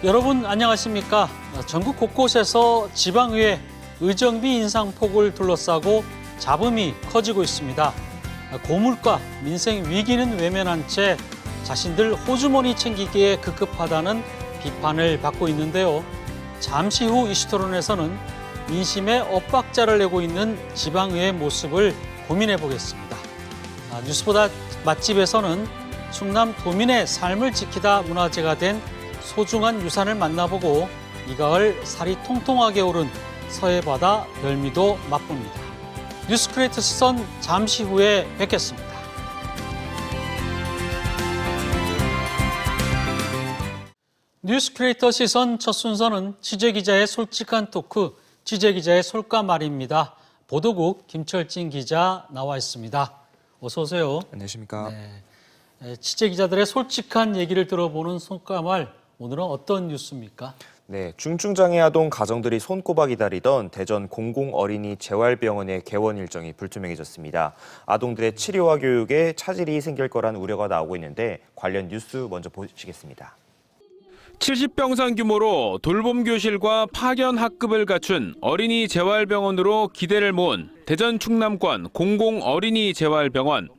여러분 안녕하십니까? 전국 곳곳에서 지방의회 의정비 인상 폭을 둘러싸고 잡음이 커지고 있습니다. 고물가, 민생 위기는 외면한 채 자신들 호주머니 챙기기에 급급하다는 비판을 받고 있는데요. 잠시 후 이슈토론에서는 민심에 엇박자를 내고 있는 지방의회 모습을 고민해 보겠습니다. 뉴스보다 맛집에서는 충남 도민의 삶을 지키다 문화재가 된 소중한 유산을 만나보고 이 가을 살이 통통하게 오른 서해바다 별미도 맛봅니다. 뉴스크리에이터 시선 잠시 후에 뵙겠습니다. 뉴스크리에이터 시선 첫 순서는 취재기자의 솔직한 토크, 취재기자의 솔까말입니다. 보도국 김철진 기자 나와 있습니다. 어서 오세요. 안녕하십니까. 네. 취재기자들의 솔직한 얘기를 들어보는 솔까말, 오늘은 어떤 뉴스입니까? 네, 중증장애 아동 가정들이 손꼽아 기다리던 대전 공공어린이 재활병원의 개원 일정이 불투명해졌습니다. 아동들의 치료와 교육에 차질이 생길 거란 우려가 나오고 있는데 관련 뉴스 먼저 보시겠습니다. 70병상 규모로 돌봄 교실과 파견 학급을 갖춘 어린이 재활병원으로 기대를 모은 대전 충남권 공공어린이 재활병원.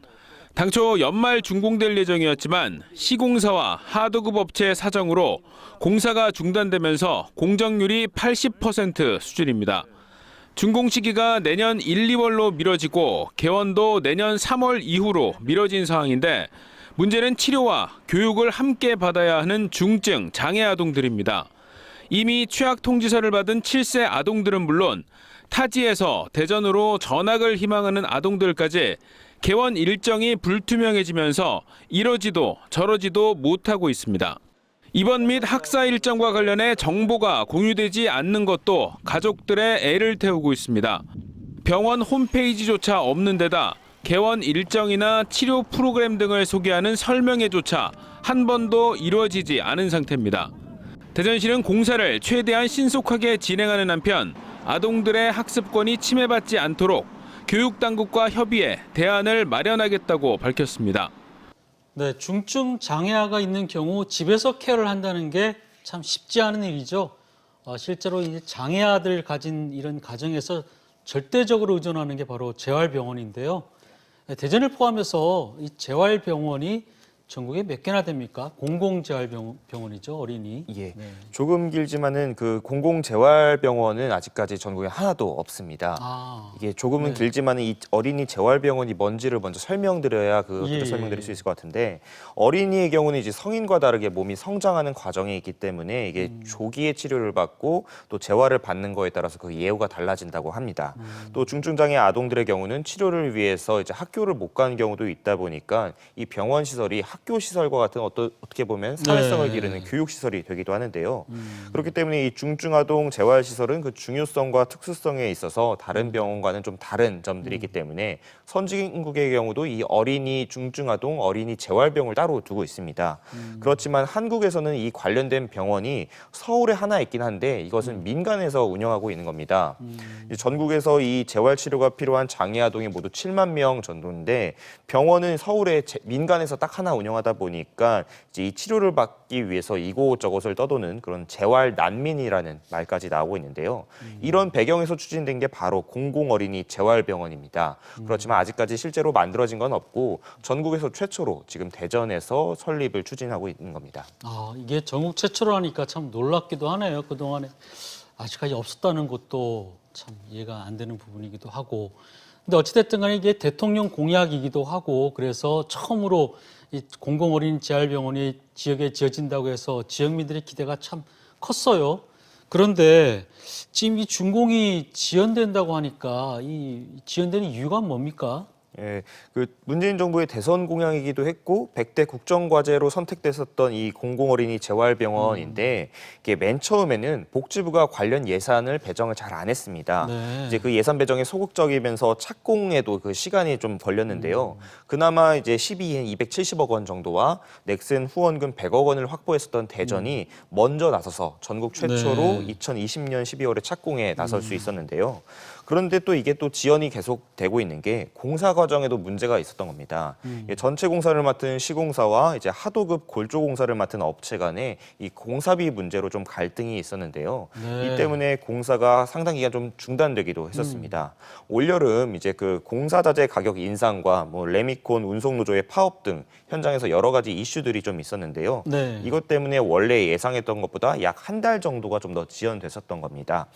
당초 연말 준공될 예정이었지만 시공사와 하도급 업체 사정으로 공사가 중단되면서 공정률이 80% 수준입니다. 준공 시기가 내년 1, 2월로 미뤄지고 개원도 내년 3월 이후로 미뤄진 상황인데 문제는 치료와 교육을 함께 받아야 하는 중증 장애 아동들입니다. 이미 취약 통지서를 받은 7세 아동들은 물론 타지에서 대전으로 전학을 희망하는 아동들까지 개원 일정이 불투명해지면서 이러지도 저러지도 못하고 있습니다. 입원 및 학사 일정과 관련해 정보가 공유되지 않는 것도 가족들의 애를 태우고 있습니다. 병원 홈페이지조차 없는 데다 개원 일정이나 치료 프로그램 등을 소개하는 설명회조차 한 번도 이루어지지 않은 상태입니다. 대전시는 공사를 최대한 신속하게 진행하는 한편 아동들의 학습권이 침해받지 않도록 교육당국과 협의해 대안을 마련하겠다고 밝혔습니다. 네, 중증 장애아가 있는 경우 집에서 케어를 한다는 게 참 쉽지 않은 일이죠. 실제로 이 장애아들 가진 이런 가정에서 절대적으로 의존하는 게 바로 재활병원인데요. 대전을 포함해서 이 재활병원이 전국에 몇 개나 됩니까? 공공재활병원이죠, 어린이. 예, 네. 조금 길지만은 그 공공재활병원은 아직까지 전국에 하나도 없습니다. 이게 조금은 네. 길지만은 이 어린이 재활병원이 뭔지를 먼저 설명드려야 그것도 설명드릴 수 있을 것 같은데 어린이의 경우는 이제 성인과 다르게 몸이 성장하는 과정에 있기 때문에 이게 조기에 치료를 받고 또 재활을 받는 거에 따라서 그 예후가 달라진다고 합니다. 또 중증장애 아동들의 경우는 치료를 위해서 이제 학교를 못 가는 경우도 있다 보니까 이 병원 시설이 학교 시설과 같은 어떻게 보면 사회성을 기르는 교육 시설이 되기도 하는데요. 그렇기 때문에 이 중증아동 재활 시설은 그 중요성과 특수성에 있어서 다른 병원과는 좀 다른 점들이 있기 때문에 선진국의 경우도 이 어린이 중증아동 어린이 재활병을 따로 두고 있습니다. 그렇지만 한국에서는 이 관련된 병원이 서울에 하나 있긴 한데 이것은 민간에서 운영하고 있는 겁니다. 전국에서 이 재활 치료가 필요한 장애 아동이 모두 7만 명 정도인데 병원은 서울에 민간에서 딱 하나 운영하다 보니까 이제 이 치료를 받기 위해서 이곳저곳을 떠도는 그런 재활 난민이라는 말까지 나오고 있는데요. 이런 배경에서 추진된 게 바로 공공어린이 재활병원입니다. 그렇지만 아직까지 실제로 만들어진 건 없고 전국에서 최초로 지금 대전에서 설립을 추진하고 있는 겁니다. 이게 전국 최초로 하니까 참 놀랍기도 하네요. 그동안에 아직까지 없었다는 것도 참 이해가 안 되는 부분이기도 하고. 근데 어찌됐든 간에 이게 대통령 공약이기도 하고 그래서 처음으로 이 공공어린이 재활병원이 지역에 지어진다고 해서 지역민들의 기대가 참 컸어요. 그런데 지금 이 준공이 지연된다고 하니까 이 지연되는 이유가 뭡니까? 예, 그 문재인 정부의 대선 공약이기도 했고 100대 국정과제로 선택됐었던 이 공공어린이 재활병원인데 이게 맨 처음에는 복지부가 관련 예산을 배정을 잘 안 했습니다. 네. 이제 그 예산 배정이 소극적이면서 착공에도 그 시간이 좀 걸렸는데요. 그나마 이제 12인 270억 원 정도와 넥슨 후원금 100억 원을 확보했었던 대전이 먼저 나서서 전국 최초로 네. 2020년 12월에 착공에 나설 수 있었는데요. 그런데 또 이게 또 지연이 계속되고 있는 게 공사 과정에도 문제가 있었던 겁니다. 전체 공사를 맡은 시공사와 이제 하도급 골조 공사를 맡은 업체 간에 이 공사비 문제로 좀 갈등이 있었는데요. 네. 이 때문에 공사가 상당 기간 좀 중단되기도 했었습니다. 올여름 이제 그 공사 자재 가격 인상과 뭐 레미콘 운송 노조의 파업 등 현장에서 여러 가지 이슈들이 좀 있었는데요. 네. 이것 때문에 원래 예상했던 것보다 약 한 달 정도가 좀 더 지연됐었던 겁니다.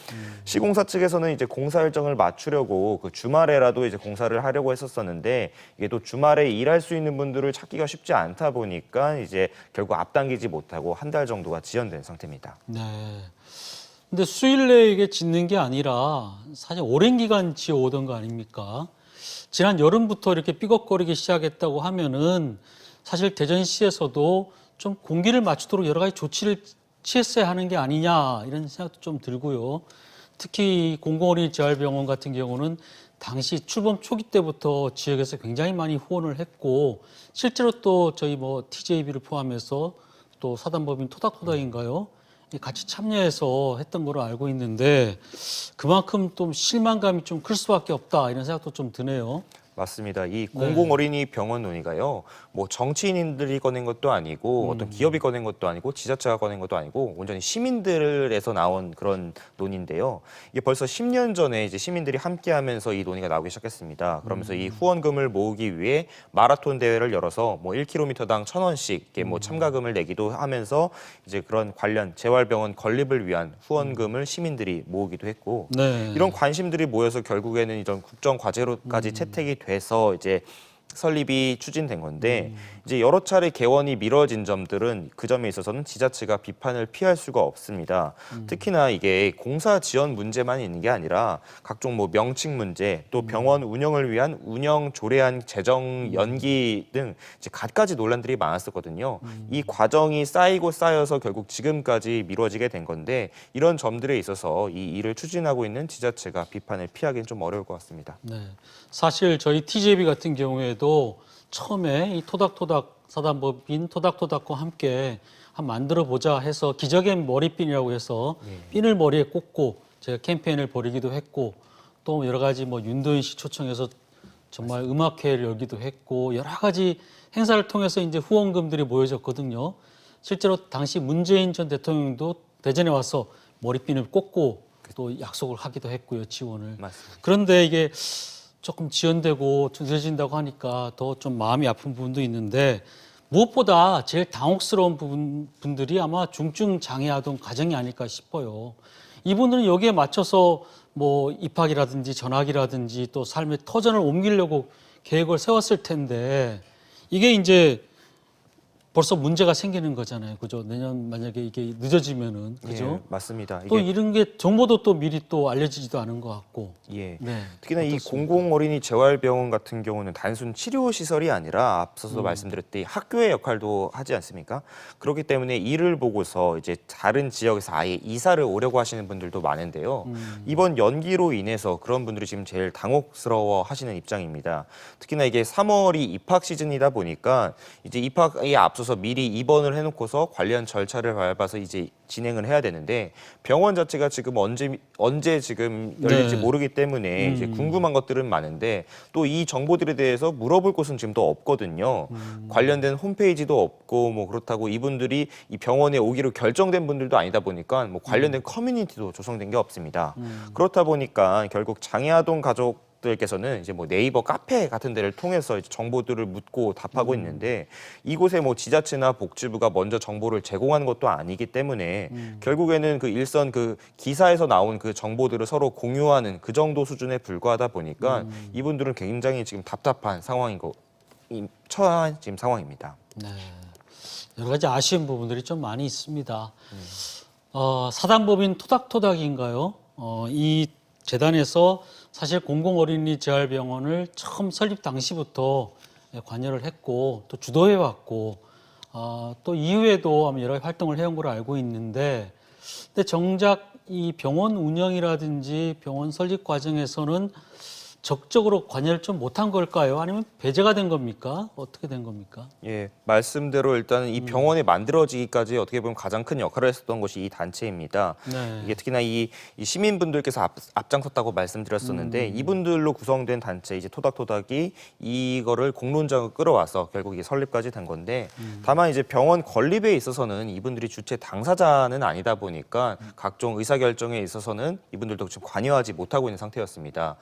시공사 측에서는 이제 공사 일정을 맞추려고 그 주말에라도 이제 공사를 하려고 했었었는데 이게 또 주말에 일할 수 있는 분들을 찾기가 쉽지 않다 보니까 이제 결국 앞당기지 못하고 한 달 정도가 지연된 상태입니다. 네. 근데 수일 내에 이게 짓는 게 아니라 사실 오랜 기간 지어오던 거 아닙니까? 지난 여름부터 이렇게 삐걱거리기 시작했다고 하면은 사실 대전시에서도 좀 공기를 맞추도록 여러 가지 조치를 취했어야 하는 게 아니냐 이런 생각도 좀 들고요. 특히 공공어린이 재활병원 같은 경우는 당시 출범 초기 때부터 지역에서 굉장히 많이 후원을 했고 실제로 또 저희 뭐 TJB를 포함해서 또 사단법인 토닥토닥인가요? 같이 참여해서 했던 걸로 알고 있는데 그만큼 좀 실망감이 좀 클 수밖에 없다 이런 생각도 좀 드네요. 맞습니다. 이 공공어린이 병원 논의가요, 뭐 정치인들이 꺼낸 것도 아니고 어떤 기업이 꺼낸 것도 아니고 지자체가 꺼낸 것도 아니고 온전히 시민들에서 나온 그런 논의인데요. 이게 벌써 10년 전에 이제 시민들이 함께하면서 이 논의가 나오기 시작했습니다. 그러면서 이 후원금을 모으기 위해 마라톤 대회를 열어서 뭐 1km당 1,000원씩 이렇게 뭐 참가금을 내기도 하면서 이제 그런 관련 재활병원 건립을 위한 후원금을 시민들이 모으기도 했고 네. 이런 관심들이 모여서 결국에는 이런 국정 과제로까지 채택이 돼서 이제 설립이 추진된 건데 이제 여러 차례 개원이 미뤄진 점들은 그 점에 있어서는 지자체가 비판을 피할 수가 없습니다. 특히나 이게 공사 지연 문제만 있는 게 아니라 각종 뭐 명칭 문제 또 병원 운영을 위한 운영 조례안 제정 연기 등 이제 갖가지 논란들이 많았었거든요. 이 과정이 쌓이고 쌓여서 결국 지금까지 미뤄지게 된 건데 이런 점들에 있어서 이 일을 추진하고 있는 지자체가 비판을 피하기는 좀 어려울 것 같습니다. 네. 사실 저희 TJB 같은 경우에도 처음에 이 토닥토닥 사단법인 토닥토닥과 함께 한번 만들어 보자 해서 기적의 머리핀이라고 해서 핀을 머리에 꽂고 제가 캠페인을 벌이기도 했고 또 여러 가지 뭐 윤도현 씨 초청해서 정말 음악회를 열기도 했고 여러 가지 행사를 통해서 이제 후원금들이 모여졌거든요. 실제로 당시 문재인 전 대통령도 대전에 와서 머리핀을 꽂고 또 약속을 하기도 했고요, 지원을. 맞습니다. 그런데 이게 조금 지연되고 늦어진다고 하니까 더 좀 마음이 아픈 부분도 있는데 무엇보다 제일 당혹스러운 분들이 아마 중증 장애아동 가정이 아닐까 싶어요. 이분들은 여기에 맞춰서 뭐 입학이라든지 전학이라든지 또 삶의 터전을 옮기려고 계획을 세웠을 텐데 이게 이제 벌써 문제가 생기는 거잖아요. 그죠? 내년 만약에 이게 늦어지면은 그죠? 예, 맞습니다. 또 이게 이런 게 정보도 또 미리 또 알려지지도 않은 것 같고. 예. 네. 특히나 이 어떻습니까? 공공어린이 재활병원 같은 경우는 단순 치료 시설이 아니라 앞서서 말씀드렸듯이 학교의 역할도 하지 않습니까? 그렇기 때문에 이를 보고서 이제 다른 지역에서 아예 이사를 오려고 하시는 분들도 많은데요. 이번 연기로 인해서 그런 분들이 지금 제일 당혹스러워 하시는 입장입니다. 특히나 이게 3월이 입학 시즌이다 보니까 이제 입학에 앞서서 미리 입원을 해놓고서 관련 절차를 밟아서 이제 진행을 해야 되는데 병원 자체가 지금 언제 지금 열릴지 네. 모르기 때문에 이제 궁금한 것들은 많은데 또 이 정보들에 대해서 물어볼 곳은 지금 또 없거든요. 관련된 홈페이지도 없고 뭐 그렇다고 이분들이 이 병원에 오기로 결정된 분들도 아니다 보니까 뭐 관련된 커뮤니티도 조성된 게 없습니다. 그렇다 보니까 결국 장애아동 가족들께서는 이제 뭐 네이버 카페 같은 데를 통해서 이제 정보들을 묻고 답하고 있는데 이곳에 뭐 지자체나 복지부가 먼저 정보를 제공하는 것도 아니기 때문에 결국에는 그 일선 그 기사에서 나온 그 정보들을 서로 공유하는 그 정도 수준에 불과하다 보니까 이분들은 굉장히 지금 답답한 처한 지금 상황입니다. 네. 여러 가지 아쉬운 부분들이 좀 많이 있습니다. 사단법인 토닥토닥인가요? 이 재단에서 사실 공공어린이 재활병원을 처음 설립 당시부터 관여를 했고 또 주도해 왔고 또 이후에도 아마 여러 활동을 해온 걸로 알고 있는데 근데 정작 이 병원 운영이라든지 병원 설립 과정에서는 적극적으로 관여를 좀 못한 걸까요? 아니면 배제가 된 겁니까? 어떻게 된 겁니까? 예, 말씀대로 일단은 이 병원이 만들어지기까지 어떻게 보면 가장 큰 역할을 했었던 것이 이 단체입니다. 네. 이게 특히나 이 시민분들께서 앞장섰다고 말씀드렸었는데 이분들로 구성된 단체 이제 토닥토닥이 이거를 공론장을 끌어와서 결국 이게 설립까지 된 건데 다만 이제 병원 건립에 있어서는 이분들이 주체 당사자는 아니다 보니까 각종 의사결정에 있어서는 이분들도 지금 관여하지 못하고 있는 상태였습니다.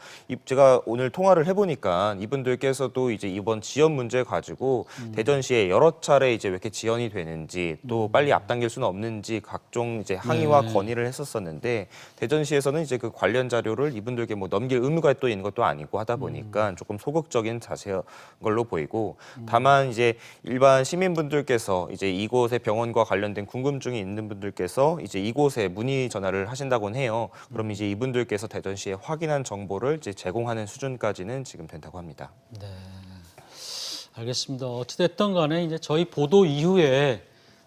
제가 오늘 통화를 해보니까 이분들께서도 이제 이번 지연 문제 가지고 대전시에 여러 차례 이제 왜 이렇게 지연이 되는지 또 빨리 앞당길 수는 없는지 각종 이제 항의와 네. 건의를 했었었는데 대전시에서는 이제 그 관련 자료를 이분들께 뭐 넘길 의무가 또 있는 것도 아니고 하다 보니까 조금 소극적인 자세인 걸로 보이고 다만 이제 일반 시민분들께서 이제 이곳의 병원과 관련된 궁금증이 있는 분들께서 이제 이곳에 문의 전화를 하신다곤 해요. 그럼 이제 이분들께서 대전시에 확인한 정보를 이제 제공하는 수준까지는 지금 된다고 합니다. 네. 알겠습니다. 어찌됐든 간에 이제 저희 보도 이후에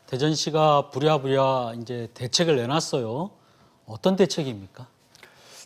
대전시가 부랴부랴 이제 대책을 내놨어요. 어떤 대책입니까?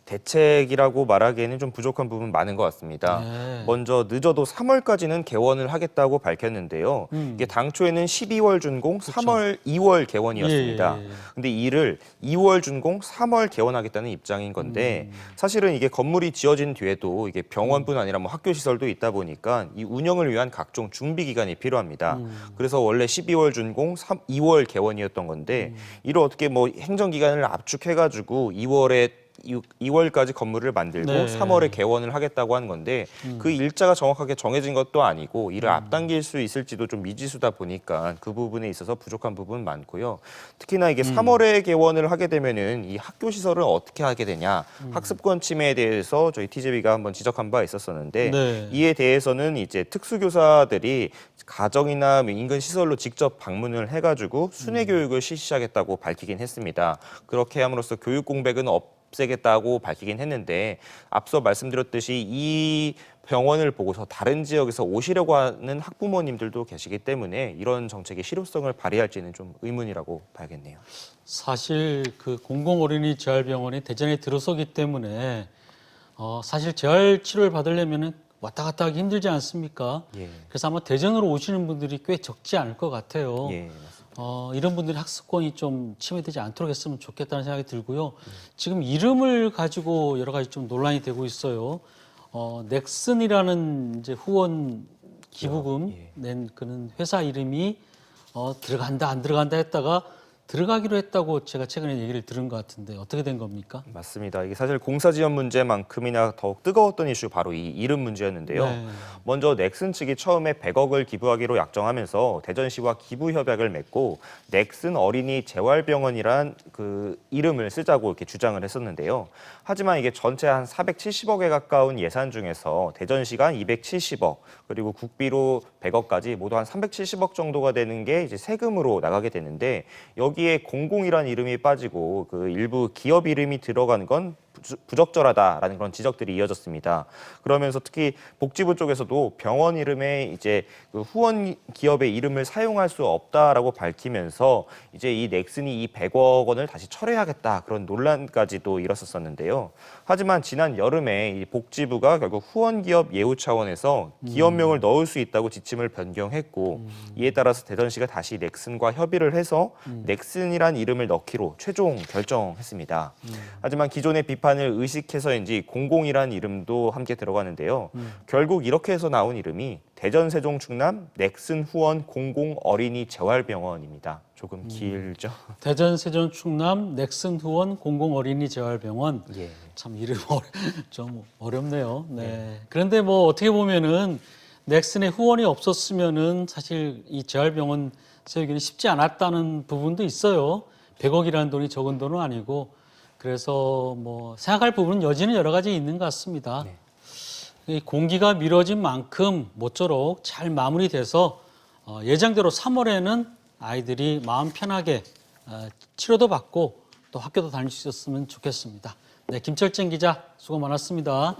대책이라고 말하기에는 좀 부족한 부분 많은 것 같습니다. 네. 먼저 늦어도 3월까지는 개원을 하겠다고 밝혔는데요. 이게 당초에는 12월 준공, 2월 개원이었습니다. 예. 근데 이를 2월 준공, 3월 개원하겠다는 입장인 건데 사실은 이게 건물이 지어진 뒤에도 이게 병원뿐 아니라 뭐 학교 시설도 있다 보니까 이 운영을 위한 각종 준비 기간이 필요합니다. 그래서 원래 12월 준공, 2월 개원이었던 건데 이를 어떻게 뭐 행정 기간을 압축해가지고 2월까지 건물을 만들고 네. 3월에 개원을 하겠다고 하는 건데 그 일자가 정확하게 정해진 것도 아니고 이를 앞당길 수 있을지도 좀 미지수다 보니까 그 부분에 있어서 부족한 부분 많고요. 특히나 이게 3월에 개원을 하게 되면은 이 학교 시설을 어떻게 하게 되냐 학습권 침해에 대해서 저희 TJB가 한번 지적한 바 있었었는데 네. 이에 대해서는 이제 특수교사들이 가정이나 인근 시설로 직접 방문을 해가지고 순회 교육을 실시하겠다고 밝히긴 했습니다. 그렇게 함으로써 교육 공백은 없애겠다고 밝히긴 했는데 앞서 말씀드렸듯이 이 병원을 보고서 다른 지역에서 오시려고 하는 학부모님들도 계시기 때문에 이런 정책의 실효성을 발휘할지는 좀 의문이라고 봐야겠네요. 사실 그 공공어린이 재활병원이 대전에 들어서기 때문에 사실 재활 치료를 받으려면은 왔다 갔다 하기 힘들지 않습니까? 예. 그래서 아마 대전으로 오시는 분들이 꽤 적지 않을 것 같아요. 예, 맞습니다. 이런 분들이 학습권이 좀 침해되지 않도록 했으면 좋겠다는 생각이 들고요. 지금 이름을 가지고 여러 가지 좀 논란이 되고 있어요. 넥슨이라는 이제 후원 기부금 낸 그런 회사 이름이 들어간다 안 들어간다 했다가 들어가기로 했다고 제가 최근에 얘기를 들은 것 같은데 어떻게 된 겁니까? 맞습니다. 이게 사실 공사 지연 문제만큼이나 더욱 뜨거웠던 이슈 바로 이 이름 문제였는데요. 네. 먼저 넥슨 측이 처음에 100억을 기부하기로 약정하면서 대전시와 기부 협약을 맺고 넥슨 어린이 재활병원이란 그 이름을 쓰자고 이렇게 주장을 했었는데요. 하지만 이게 전체 한 470억에 가까운 예산 중에서 대전시가 270억 그리고 국비로 100억까지 모두 한 370억 정도가 되는 게 이제 세금으로 나가게 되는데 여기에 공공이란 이름이 빠지고 그 일부 기업 이름이 들어간 건 부적절하다라는 그런 지적들이 이어졌습니다. 그러면서 특히 복지부 쪽에서도 병원 이름에 이제 그 후원 기업의 이름을 사용할 수 없다라고 밝히면서 이제 이 넥슨이 이 100억 원을 다시 철회하겠다 그런 논란까지도 일었었는데요. 하지만 지난 여름에 이 복지부가 결국 후원 기업 예우 차원에서 기업명을 넣을 수 있다고 지침을 변경했고 이에 따라서 대전시가 다시 넥슨과 협의를 해서 넥슨이란 이름을 넣기로 최종 결정했습니다. 하지만 기존의 비판을 의식해서인지 공공이란 이름도 함께 들어가는데요. 결국 이렇게 해서 나온 이름이 대전 세종 충남 넥슨 후원 공공 어린이 재활병원입니다. 조금 길죠? 대전 세종 충남 넥슨 후원 공공어린이 재활병원. 예. 참 이름 좀 어렵네요. 네. 그런데 뭐 어떻게 보면은 넥슨의 후원이 없었으면은 사실 이 재활병원 세우기는 쉽지 않았다는 부분도 있어요. 100억이라는 돈이 적은 돈은 아니고 그래서 뭐 생각할 부분은 여지는 여러 가지 있는 것 같습니다. 네. 이 공기가 미뤄진 만큼 모쪼록 잘 마무리돼서 예정대로 3월에는 아이들이 마음 편하게 치료도 받고 또 학교도 다닐 수 있었으면 좋겠습니다. 네, 김철진 기자 수고 많았습니다.